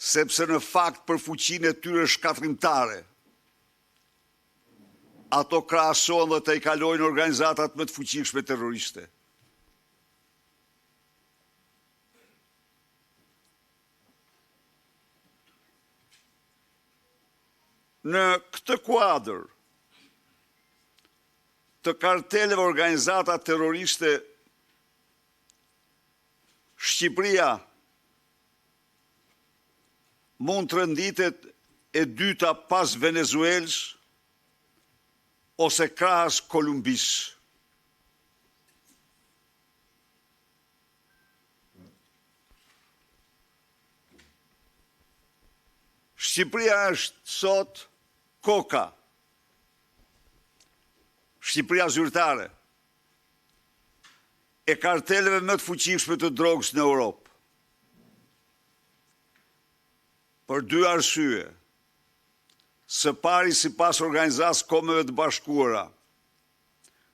sepse në fakt për fuqinë e tyre shkatrimtare, ato krahasohen dhe të i kalojnë organizatat më të fuqishme terroriste. Në këtë kuadër të karteleve organizata terroriste, Shqipëria mund të renditet e dyta pas Venezuelës ose krahas Kolumbisë. Shqipëria është sot koka, Shqipëria zyrtare, e karteleve më të fuqishme të drogës në Europë. Për dy arsye. Së pari, sipas Organizatës Kombeve të Bashkuara,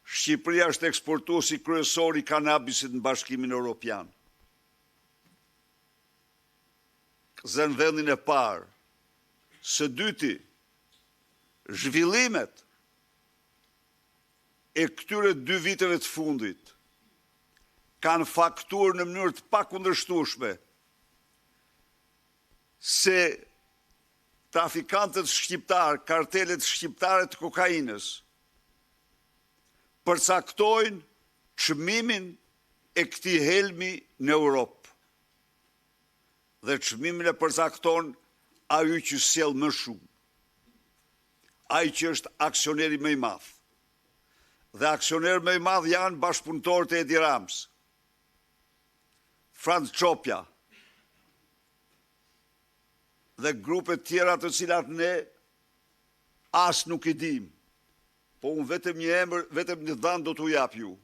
Shqipëria është eksportuesi kryesor i kanabisit në Bashkimin Evropian. Dhe në vendin e parë. Së dyti, zhvillimet e këtyre 2 viteve të fundit kanë faktuar në mënyrë të pakundërshtueshme se trafikantët shqiptar, kartelet shqiptare të kokainës, përcaktojnë çmimin e këtij helmi në Europë. Dhe çmimin e përcakton ai që sjell më shumë. Ai që është aksioneri më i madh. Dhe aksioner më i madh janë bashkëpunëtorët e Edi Ramës, Franz Çopja dhe grupe tjera të cilat ne as nuk i dim, po unë vetëm një emër, vetëm një dhanë do t'u jap ju.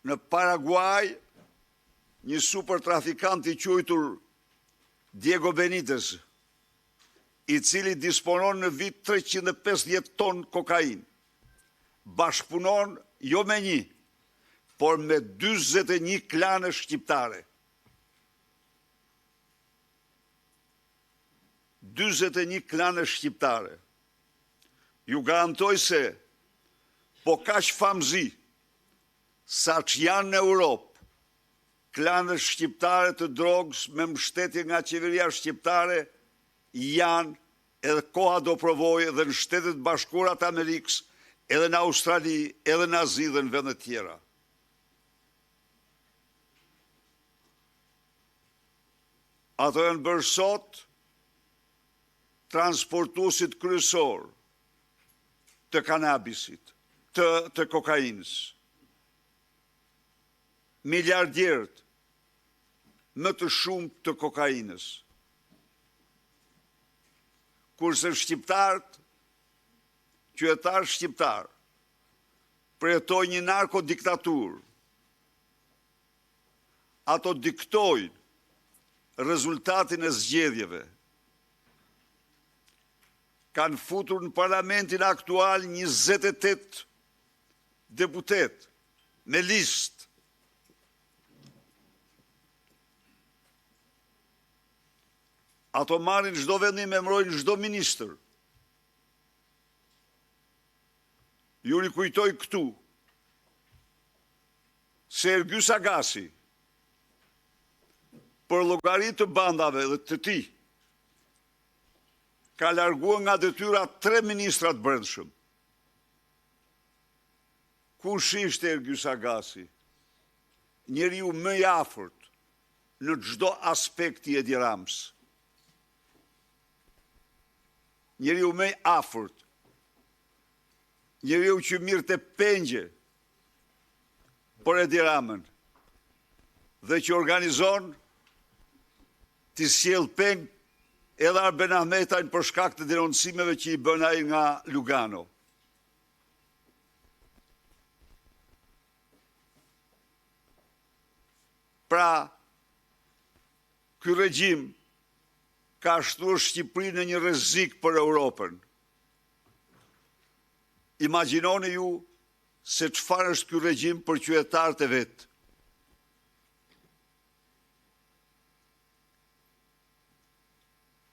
Në Paraguay, një super trafikant i quajtur Diego Benitez, i cili disponon në vit 350 ton kokainë, bashkëpunon jo me një, por me 41 klane shqiptare. 41 klane shqiptare. Ju garantoj se, po kaq famëzi, sa që janë në Europë, klanet shqiptare të drogës me mbështetje nga qeveria shqiptare, janë edhe koha do provojë edhe në Shtetet Bashkuara të Amerikës, edhe në Australi, edhe në Azi dhe në vendet tjera. Ato janë bërë sot transportuesit kryesor të kanabisit, të kokainës. Miliardierët më të shumë të kokainës. Kurse shqiptarët, qytetarë shqiptarë, përjetojnë një narkodiktaturë. Ato diktojnë rezultatin e zgjedhjeve. Kanë futur në parlamentin aktual 28 deputet me listë. Ato marrin çdo vendim, emërojnë çdo ministër. Ju rikujtoj këtu se Ergjys Agasi, për llogari të bandave dhe të tij, ka larguar nga detyra 3 ministra të brendshëm. Kush ishte Ergjys Agasi? Njeriu më i afërt në çdo aspekt i Edi Ramës. Njeriu më i afërt. Njeriu që mirte pengje për Edi Ramën dhe që organizon të sjell peng edhe Arben Ahmetajn për shkak të denoncimeve që i bën ai nga Lugano. Pra, ky regjim ka shtuar Shqipërinë në një rrezik për Europën. Imagjinoni ju se çfarë është ky regjim për qytetarët e vet.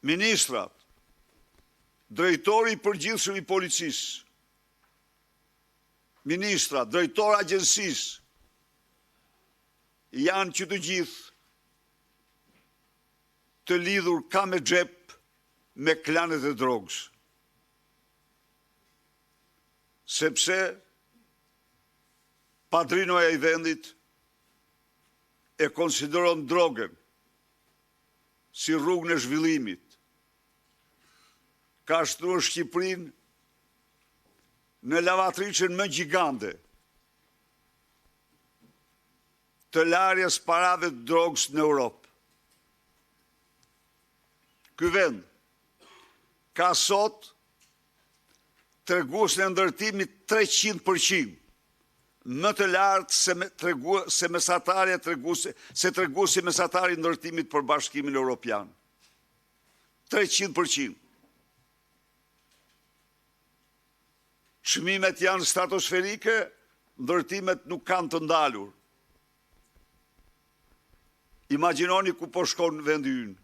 ministrat, drejtori i përgjithshëm i policisë, ministra, drejtor agjencisë, janë që të gjithë të lidhur ka me xhep me klanet e drogës. Sepse padrinoja i vendit e konsideron drogën si rrugën e zhvillimit. Ka shtruar Shqipërinë në lavatricën më gjigande të larjes parave të drogës në Europë. Ky vend ka sot treguesin e ndërtimit 300%, më të lartë se treguesi mesatari i ndërtimit për Bashkimin Evropian. 300%. Çmimet janë stratosferike, ndërtimet nuk kanë të ndalur. Imagjinoni ku po shkon vendi ynë.